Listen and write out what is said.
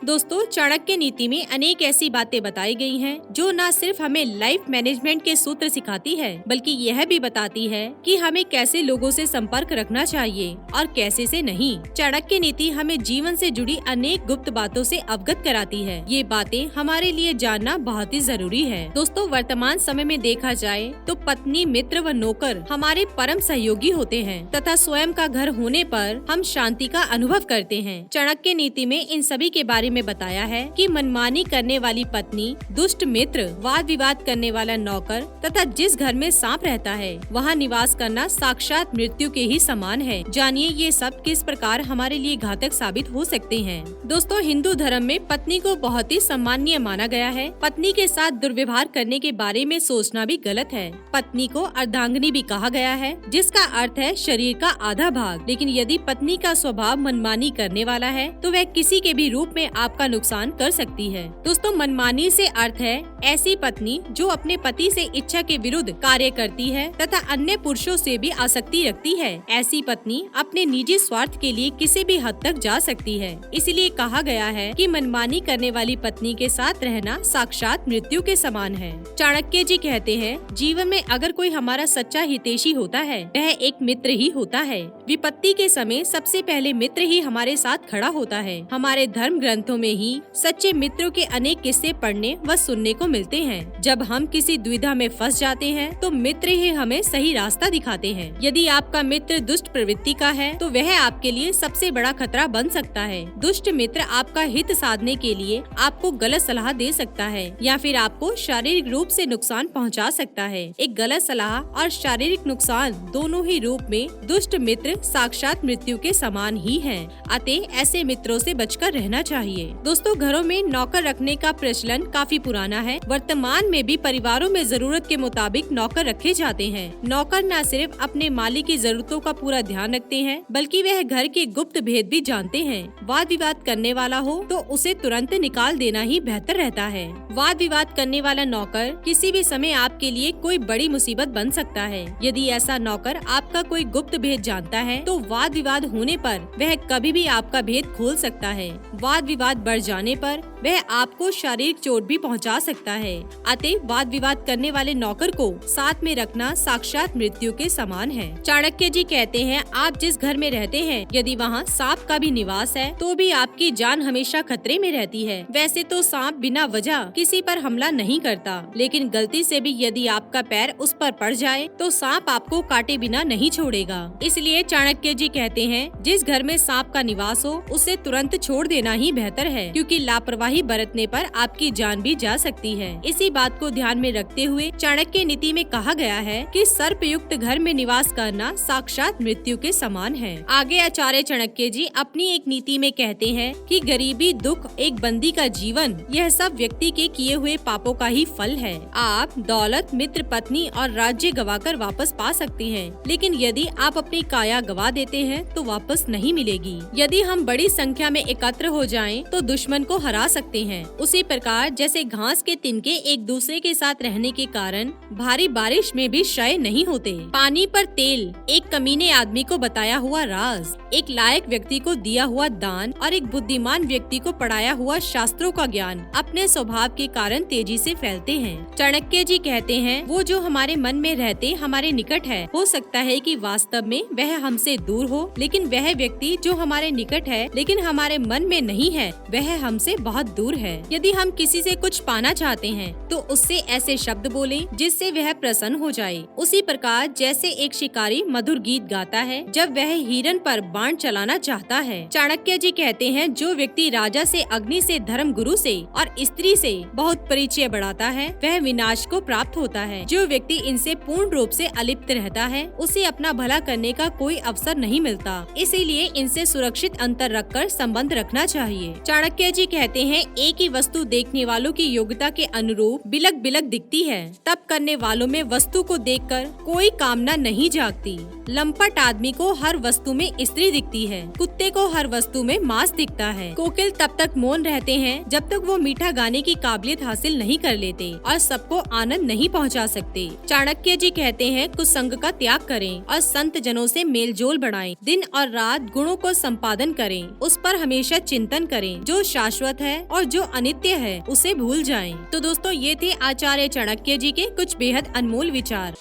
दोस्तों, चाणक्य नीति में अनेक ऐसी बातें बताई गई हैं जो न सिर्फ हमें लाइफ मैनेजमेंट के सूत्र सिखाती है, बल्कि यह भी बताती है कि हमें कैसे लोगों से संपर्क रखना चाहिए और कैसे से नहीं। चाणक्य नीति हमें जीवन से जुड़ी अनेक गुप्त बातों से अवगत कराती है। ये बातें हमारे लिए जानना बहुत ही जरूरी है। दोस्तों, वर्तमान समय में देखा जाए तो पत्नी, मित्र व नौकर हमारे परम सहयोगी होते हैं तथा स्वयं का घर होने पर हम शांति का अनुभव करते हैं। चाणक्य नीति में इन सभी के बारे में बताया है कि मनमानी करने वाली पत्नी, दुष्ट मित्र, वाद विवाद करने वाला नौकर तथा जिस घर में सांप रहता है वहाँ निवास करना साक्षात मृत्यु के ही समान है। जानिए ये सब किस प्रकार हमारे लिए घातक साबित हो सकते हैं। दोस्तों, हिंदू धर्म में पत्नी को बहुत ही सम्माननीय माना गया है। पत्नी के साथ दुर्व्यवहार करने के बारे में सोचना भी गलत है। पत्नी को अर्धांगिनी भी कहा गया है, जिसका अर्थ है शरीर का आधा भाग। लेकिन यदि पत्नी का स्वभाव मनमानी करने वाला है तो वह किसी के भी रूप में आपका नुकसान कर सकती है। दोस्तों, मनमानी से अर्थ है ऐसी पत्नी जो अपने पति से इच्छा के विरुद्ध कार्य करती है तथा अन्य पुरुषों से भी आसक्ति रखती है। ऐसी पत्नी अपने निजी स्वार्थ के लिए किसी भी हद तक जा सकती है। इसलिए कहा गया है कि मनमानी करने वाली पत्नी के साथ रहना साक्षात मृत्यु के समान है। चाणक्य जी कहते हैं, जीवन में अगर कोई हमारा सच्चा हितैषी होता है वह एक मित्र ही होता है। विपत्ति के समय सबसे पहले मित्र ही हमारे साथ खड़ा होता है। हमारे धर्म ग्रंथों में ही सच्चे मित्रों के अनेक किस्से पढ़ने व सुनने को मिलते हैं। जब हम किसी दुविधा में फंस जाते हैं तो मित्र ही हमें सही रास्ता दिखाते हैं। यदि आपका मित्र दुष्ट प्रवृत्ति का है तो वह आपके लिए सबसे बड़ा खतरा बन सकता है। दुष्ट मित्र आपका हित साधने के लिए आपको गलत सलाह दे सकता है या फिर आपको शारीरिक रूप से नुकसान पहुंचा सकता है। एक गलत सलाह और शारीरिक नुकसान दोनों ही रूप में दुष्ट मित्र साक्षात मृत्यु के समान ही हैं। अतः ऐसे मित्रों से बचकर रहना चाहिए। दोस्तों, घरों में नौकर रखने का प्रचलन काफी पुराना है। वर्तमान में भी परिवारों में जरूरत के मुताबिक नौकर रखे जाते हैं। नौकर न सिर्फ अपने मालिक की जरूरतों का पूरा ध्यान रखते हैं, बल्कि वह घर के गुप्त भेद भी जानते हैं। वाद विवाद करने वाला हो तो उसे तुरंत निकाल देना ही बेहतर रहता है। वाद विवाद करने वाला नौकर किसी भी समय आपके लिए कोई बड़ी मुसीबत बन सकता है। यदि ऐसा नौकर आपका कोई गुप्त भेद जानता है तो वाद विवाद होने पर वह कभी भी आपका भेद खोल सकता है। वाद विवाद बढ़ जाने पर वह आपको शारीरिक चोट भी पहुंचा सकता है। अतः वाद विवाद करने वाले नौकर को साथ में रखना साक्षात मृत्यु के समान है। चाणक्य जी कहते हैं, आप जिस घर में रहते हैं यदि वहाँ सांप का भी निवास है तो भी आपकी जान हमेशा खतरे में रहती है। वैसे तो सांप बिना वजह किसी पर हमला नहीं करता, लेकिन गलती से भी यदि आपका पैर उस पर पड़ जाए तो सांप आपको काटे बिना नहीं छोड़ेगा। इसलिए चाणक्य जी कहते हैं, जिस घर में सांप का निवास हो उसे तुरंत छोड़ देना ही बेहतर है, क्योंकि लापरवाही बरतने पर आपकी जान भी जा सकती है। इसी बात को ध्यान में रखते हुए चाणक्य नीति में कहा गया है कि सर्पयुक्त घर में निवास करना साक्षात मृत्यु के समान है। आगे आचार्य चाणक्य जी अपनी एक नीति में कहते हैं कि गरीबी, दुख, एक बंदी का जीवन, यह सब व्यक्ति के किए हुए पापों का ही फल है। आप दौलत, मित्र, पत्नी और राज्य गवाकर वापस पा सकते हैं, लेकिन यदि आप अपनी काया गवा देते हैं तो वापस नहीं मिलेगी। यदि हम बड़ी संख्या में एकत्र हो जाएं तो दुश्मन को हरा सकते हैं। उसी प्रकार जैसे घास के तिनके एक दूसरे के साथ रहने के कारण भारी बारिश में भी क्षय नहीं होते। पानी पर तेल, एक कमीने आदमी को बताया हुआ राज, एक लायक व्यक्ति को दिया हुआ दान और एक बुद्धिमान व्यक्ति को पढ़ाया हुआ शास्त्रों का ज्ञान अपने स्वभाव के कारण तेजी से फैलते हैं। चाणक्य जी कहते हैं, वो जो हमारे मन में रहते हमारे निकट है, हो सकता है कि वास्तव में वह हमसे दूर हो, लेकिन वह व्यक्ति जो हमारे निकट है लेकिन हमारे मन में नहीं है वह हमसे बहुत दूर है। यदि हम किसी से कुछ पाना चाहते हैं तो उससे ऐसे शब्द बोलें जिससे वह प्रसन्न हो जाए। उसी प्रकार जैसे एक शिकारी मधुर गीत गाता है जब वह हिरन पर बाण चलाना चाहता है। चाणक्य जी कहते हैं, जो व्यक्ति राजा से, अग्नि से, धर्म गुरु से और स्त्री से बहुत परिचय बढ़ाता है वह विनाश को प्राप्त होता है। जो व्यक्ति इनसे पूर्ण रूप से अलिप्त रहता है उसे अपना भला करने का कोई अवसर नहीं मिलता। इसीलिए इनसे सुरक्षित अंतर रखकर संबंध रखना चाहिए। चाणक्य जी कहते हैं, एक ही वस्तु देखने वालों की योग्यता के अनुरूप बिलक बिलक दिखती है। तप करने वालों में वस्तु को देखकर कोई कामना नहीं जागती। लंपट आदमी को हर वस्तु में स्त्री दिखती है, कुत्ते को हर वस्तु में मांस दिखता है। कोकिल तब तक मौन रहते हैं जब तक वो मीठा गाने की काबिलियत हासिल नहीं कर लेते और सबको आनंद नहीं पहुंचा सकते। चाणक्य जी कहते हैं, कुसंग का त्याग करें और संत जनों से मेल मेल जोल बढ़ाएं, दिन और रात गुणों को संपादन करें, उस पर हमेशा चिंतन करें जो शाश्वत है और जो अनित्य है उसे भूल जाएं। तो दोस्तों ये थे आचार्य चाणक्य जी के कुछ बेहद अनमोल विचार।